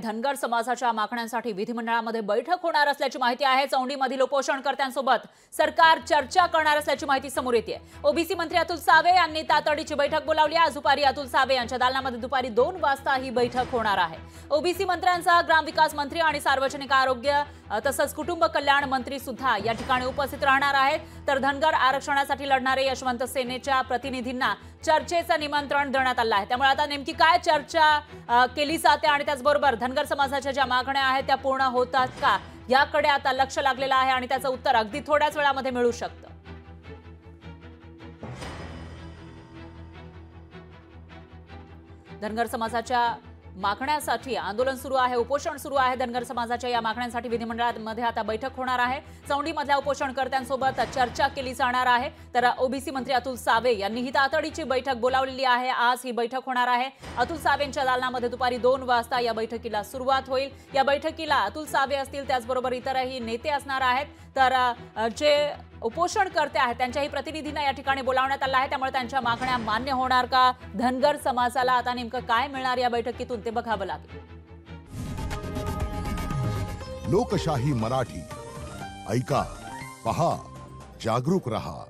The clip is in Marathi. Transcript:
धनगर समाजाच्या मागण्यांसाठी विधिमंडळामध्ये बैठक होणार असल्याची माहिती आहे। चौंडीमधील उपोषणकर्त्यांसोबत सरकार चर्चा करणार असल्याची माहिती समोर येते। ओबीसी मंत्री अतुल सावे यांनी तातडीची बैठक बोलावली आहे। आज दुपारी अतुल सावे यांच्या दालनामध्ये दुपारी 2 वाजता ही बैठक होणार आहे। ओबीसी मंत्र्यांसह ग्रामविकास मंत्री आणि सार्वजनिक आरोग्य तसंच कुटुंब कल्याण मंत्री सुद्धा या ठिकाणी उपस्थित राहणार आहेत। तर धनगर आरक्षणासाठी लढणारे यशवंत सेनेच्या प्रतिनिधींना चर्चेचं निमंत्रण देण्यात आलं आहे। त्यामुळे आता नेमकी काय चर्चा केली जाते आणि त्याचबरोबर धनगर समाजाच्या ज्या मागण्या आहेत त्या पूर्ण होतात का याकडे आता लक्ष लागलेलं आहे आणि त्याचं उत्तर अगदी थोड्याच वेळामध्ये मिळू शकतं। धनगर समाजाच्या मागण्यांसाठी आंदोलन सुरू आहे, उपोषण सुरू आहे। धनगर समाजाच्या या मागण्यांसाठी विधिमंडळामध्ये आता बैठक होणार आहे। चौंडीमधल्या उपोषणकर्त्यांसोबत चर्चा केली जाणार आहे। तर ओबीसी मंत्री अतुल सावे यांनी ही तातडीची बैठक बोलावलेली आहे। आज ही बैठक होणार आहे। अतुल सावेंच्या दालनामध्ये दुपारी 2 वाजता या बैठकीला सुरुवात होईल। या बैठकीला अतुल सावे असतील, त्याचबरोबर इतरही नेते असणार आहेत। तर जे उपोषणकर्ते आहेत त्यांच्याही प्रतिनिधींना या ठिकाणी बोलावण्यात आलं आहे। त्यामुळे त्यांच्या मागण्या मान्य होणार का, धनगर समाजाला आता नेमकं काय मिळणार या बैठकीतून ते बघावं लागेल। लोकशाही मराठी ऐका, पहा, जागरूक रहा।